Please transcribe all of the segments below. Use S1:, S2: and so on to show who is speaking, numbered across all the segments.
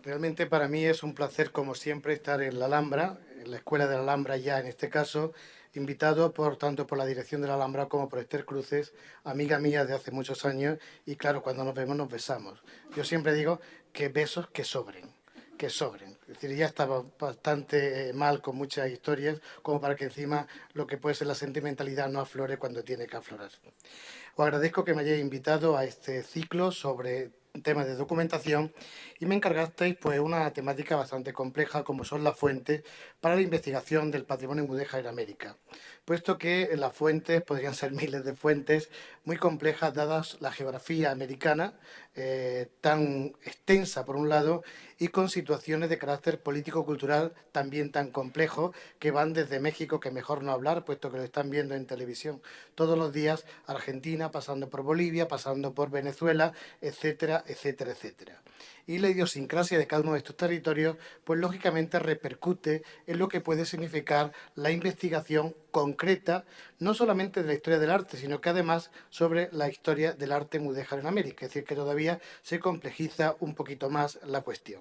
S1: Realmente para mí es un placer, como siempre, estar en la Alhambra, en la Escuela de la Alhambra ya en este caso, invitado por tanto por la dirección de la Alhambra como por Esther Cruces, amiga mía de hace muchos años, y claro, cuando nos vemos nos besamos. Yo siempre digo que besos que sobren, que sobren. Es decir, ya estaba bastante mal con muchas historias, como para que encima lo que puede ser la sentimentalidad no aflore cuando tiene que aflorar. Os agradezco que me hayáis invitado a este ciclo sobre temas de documentación y me encargasteis pues una temática bastante compleja como son las fuentes para la investigación del patrimonio mudéjar en América, puesto que las fuentes podrían ser miles de fuentes muy complejas dadas la geografía americana tan extensa por un lado y con situaciones de carácter político-cultural también tan complejos que van desde México, que mejor no hablar, puesto que lo están viendo en televisión todos los días, Argentina, pasando por Bolivia, pasando por Venezuela, etcétera, etcétera, etcétera. Y la idiosincrasia de cada uno de estos territorios, pues lógicamente repercute en lo que puede significar la investigación concreta, no solamente de la historia del arte, sino que además sobre la historia del arte mudéjar en América, es decir, que todavía se complejiza un poquito más la cuestión.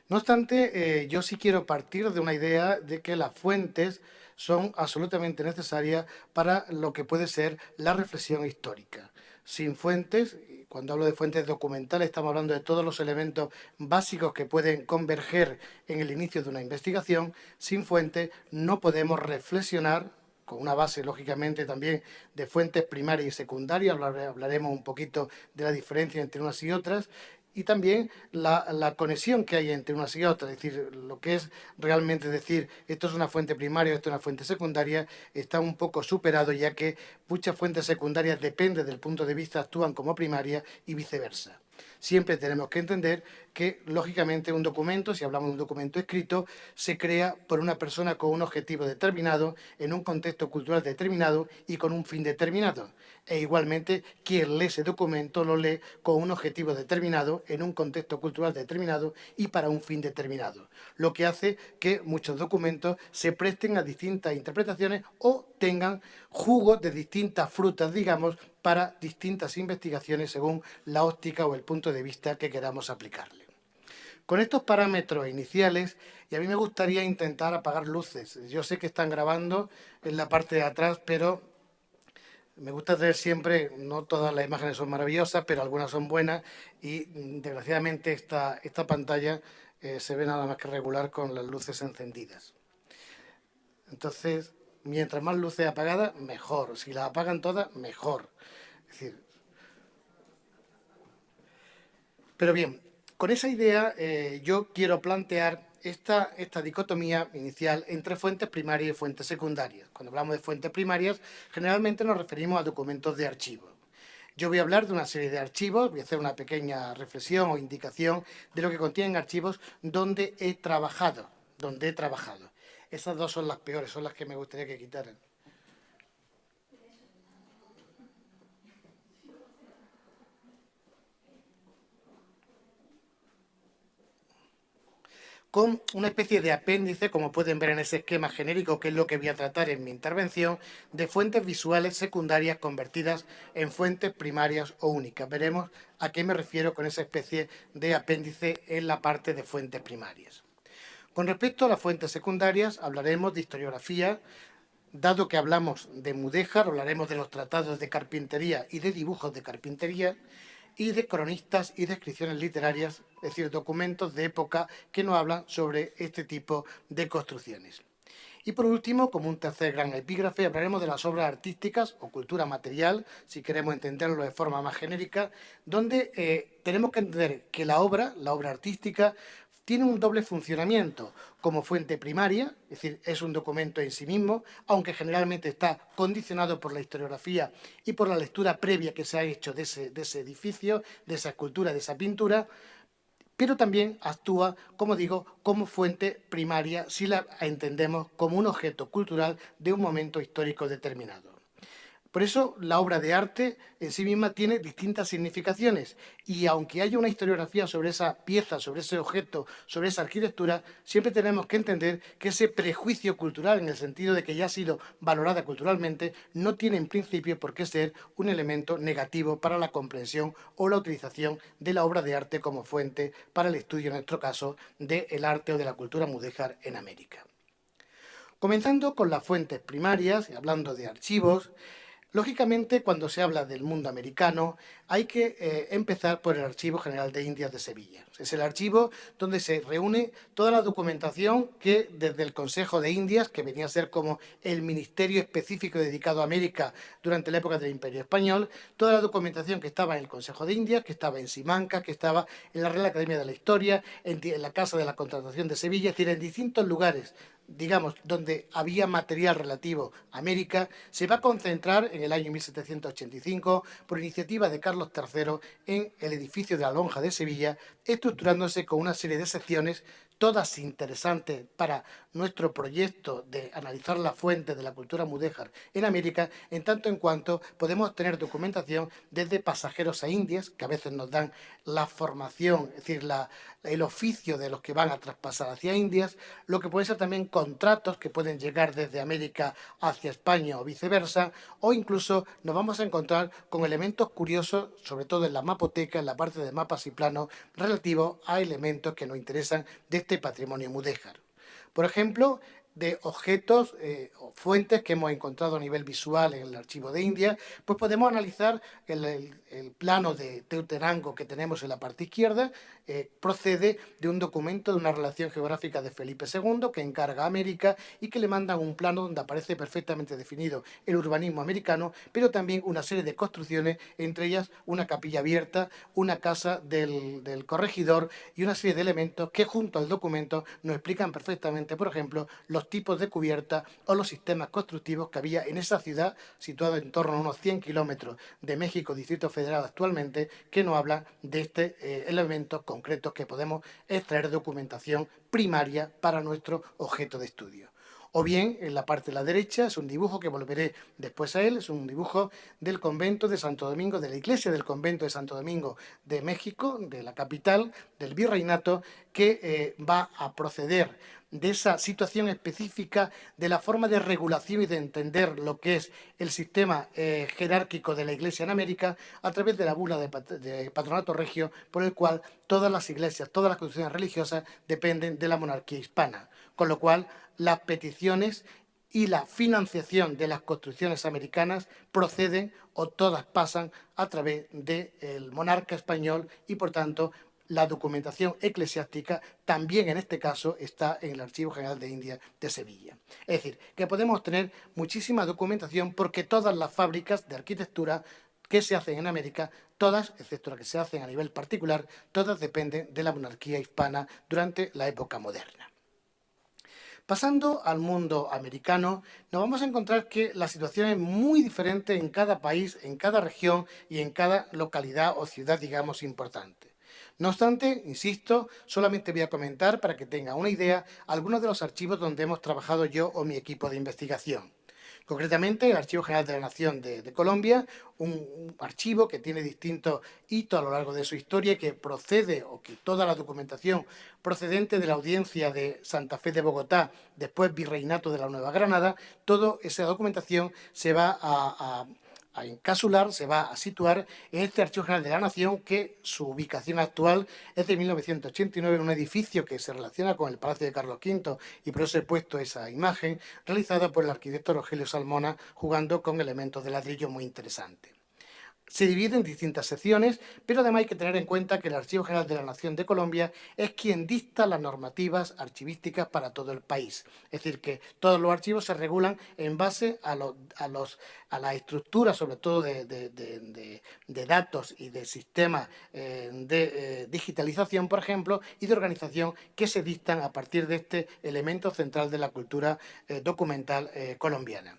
S1: No obstante, yo sí quiero partir de una idea de que las fuentes son absolutamente necesarias para lo que puede ser la reflexión histórica. Sin fuentes, y cuando hablo de fuentes documentales, estamos hablando de todos los elementos básicos que pueden converger en el inicio de una investigación. Sin fuentes no podemos reflexionar con una base, lógicamente, también de fuentes primarias y secundarias. Hablaremos un poquito de la diferencia entre unas y otras, y también la conexión que hay entre unas y otras, es decir, lo que es realmente decir esto es una fuente primaria, esto es una fuente secundaria, está un poco superado, ya que muchas fuentes secundarias, depende del punto de vista, actúan como primaria y viceversa. Siempre tenemos que entender que, lógicamente, un documento, si hablamos de un documento escrito, se crea por una persona con un objetivo determinado, en un contexto cultural determinado y con un fin determinado. E igualmente, quien lee ese documento lo lee con un objetivo determinado, en un contexto cultural determinado y para un fin determinado. Lo que hace que muchos documentos se presten a distintas interpretaciones o tengan jugos de distintas frutas, digamos, para distintas investigaciones según la óptica o el punto de vista que queramos aplicarle. Con estos parámetros iniciales, y a mí me gustaría intentar apagar luces. Yo sé que están grabando en la parte de atrás, pero me gusta traer siempre, no todas las imágenes son maravillosas, pero algunas son buenas y desgraciadamente esta pantalla se ve nada más que regular con las luces encendidas. Entonces, mientras más luces apagadas, mejor. Si las apagan todas, mejor. Es decir, pero bien, con esa idea yo quiero plantear esta dicotomía inicial entre fuentes primarias y fuentes secundarias. Cuando hablamos de fuentes primarias, generalmente nos referimos a documentos de archivo. Yo voy a hablar de una serie de archivos, voy a hacer una pequeña reflexión o indicación de lo que contienen archivos donde he trabajado, donde he trabajado. Esas dos son las peores, son las que me gustaría que quitaran. Con una especie de apéndice, como pueden ver en ese esquema genérico, que es lo que voy a tratar en mi intervención, de fuentes visuales secundarias convertidas en fuentes primarias o únicas. Veremos a qué me refiero con esa especie de apéndice en la parte de fuentes primarias. Con respecto a las fuentes secundarias, hablaremos de historiografía. Dado que hablamos de mudéjar, hablaremos de los tratados de carpintería y de dibujos de carpintería, y de cronistas y descripciones literarias, es decir, documentos de época que nos hablan sobre este tipo de construcciones. Y por último, como un tercer gran epígrafe, hablaremos de las obras artísticas o cultura material, si queremos entenderlo de forma más genérica, donde tenemos que entender que la obra artística, tiene un doble funcionamiento como fuente primaria, es decir, es un documento en sí mismo, aunque generalmente está condicionado por la historiografía y por la lectura previa que se ha hecho de ese edificio, de esa escultura, de esa pintura, pero también actúa, como digo, como fuente primaria si la entendemos como un objeto cultural de un momento histórico determinado. Por eso la obra de arte en sí misma tiene distintas significaciones y aunque haya una historiografía sobre esa pieza, sobre ese objeto, sobre esa arquitectura, siempre tenemos que entender que ese prejuicio cultural, en el sentido de que ya ha sido valorada culturalmente, no tiene en principio por qué ser un elemento negativo para la comprensión o la utilización de la obra de arte como fuente para el estudio, en nuestro caso, del arte o de la cultura mudéjar en América. Comenzando con las fuentes primarias y hablando de archivos, lógicamente, cuando se habla del mundo americano, hay que empezar por el Archivo General de Indias de Sevilla. Es el archivo donde se reúne toda la documentación que desde el Consejo de Indias, que venía a ser como el ministerio específico dedicado a América durante la época del Imperio Español, toda la documentación que estaba en el Consejo de Indias, que estaba en Simancas, que estaba en la Real Academia de la Historia, en la Casa de la Contratación de Sevilla, es decir, en distintos lugares, digamos, donde había material relativo a América, se va a concentrar en el año 1785 por iniciativa de Carlos III en el edificio de la Lonja de Sevilla, estructurándose con una serie de secciones, todas interesantes para nuestro proyecto de analizar las fuentes de la cultura mudéjar en América, en tanto en cuanto podemos tener documentación desde pasajeros a Indias, que a veces nos dan la formación, es decir, el oficio de los que van a traspasar hacia Indias, lo que pueden ser también contratos que pueden llegar desde América hacia España o viceversa, o incluso nos vamos a encontrar con elementos curiosos, sobre todo en la mapoteca, en la parte de mapas y planos, relativos a elementos que nos interesan de este patrimonio mudéjar. Por ejemplo, de objetos o fuentes que hemos encontrado a nivel visual en el archivo de India, pues podemos analizar el plano de Teutenango que tenemos en la parte izquierda, procede de un documento de una relación geográfica de Felipe II que encarga a América y que le mandan un plano donde aparece perfectamente definido el urbanismo americano, pero también una serie de construcciones, entre ellas una capilla abierta, una casa del corregidor y una serie de elementos que junto al documento nos explican perfectamente, por ejemplo, los tipos de cubierta o los sistemas constructivos que había en esa ciudad, situada en torno a unos 100 kilómetros de México, Distrito Federal actualmente, que nos habla de este elementos concretos que podemos extraer documentación primaria para nuestro objeto de estudio. O bien, en la parte de la derecha, es un dibujo que volveré después a él, es un dibujo del convento de Santo Domingo, de la iglesia del convento de Santo Domingo de México, de la capital, del virreinato, que va a proceder de esa situación específica, de la forma de regulación y de entender lo que es el sistema jerárquico de la Iglesia en América a través de la bula de patronato regio, por el cual todas las iglesias, todas las constituciones religiosas dependen de la monarquía hispana, con lo cual las peticiones y la financiación de las construcciones americanas proceden o todas pasan a través del monarca español y, por tanto, la documentación eclesiástica también en este caso está en el Archivo General de Indias de Sevilla. Es decir, que podemos tener muchísima documentación porque todas las fábricas de arquitectura que se hacen en América, todas, excepto las que se hacen a nivel particular, todas dependen de la monarquía hispana durante la época moderna. Pasando al mundo americano, nos vamos a encontrar que la situación es muy diferente en cada país, en cada región y en cada localidad o ciudad, digamos, importante. No obstante, insisto, solamente voy a comentar para que tenga una idea algunos de los archivos donde hemos trabajado yo o mi equipo de investigación. Concretamente, el Archivo General de la Nación de Colombia, un archivo que tiene distintos hitos a lo largo de su historia y que procede, o que toda la documentación procedente de la audiencia de Santa Fe de Bogotá, después Virreinato de la Nueva Granada, toda esa documentación se va a encapsular, se va a situar en este Archivo General de la Nación, que su ubicación actual es de 1989 en un edificio que se relaciona con el Palacio de Carlos V, y por eso he puesto esa imagen, realizada por el arquitecto Rogelio Salmona, jugando con elementos de ladrillo muy interesantes. Se divide en distintas secciones, pero además hay que tener en cuenta que el Archivo General de la Nación de Colombia es quien dicta las normativas archivísticas para todo el país. Es decir, que todos los archivos se regulan en base a la estructura, sobre todo de datos y de sistemas de digitalización, por ejemplo, y de organización que se dictan a partir de este elemento central de la cultura documental colombiana.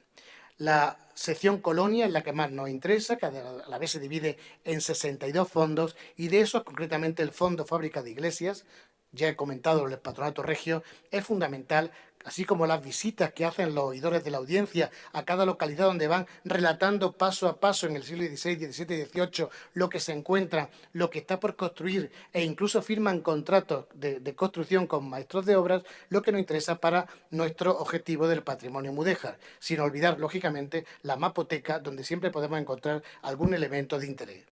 S1: La sección colonia es la que más nos interesa, que a la vez se divide en 62 fondos, y de esos concretamente el Fondo Fábrica de Iglesias, ya he comentado el Patronato Regio, es fundamental así como las visitas que hacen los oidores de la audiencia a cada localidad donde van relatando paso a paso en el siglo XVI, XVII y XVIII lo que se encuentra, lo que está por construir e incluso firman contratos de construcción con maestros de obras, lo que nos interesa para nuestro objetivo del patrimonio mudéjar, sin olvidar, lógicamente, la mapoteca, donde siempre podemos encontrar algún elemento de interés.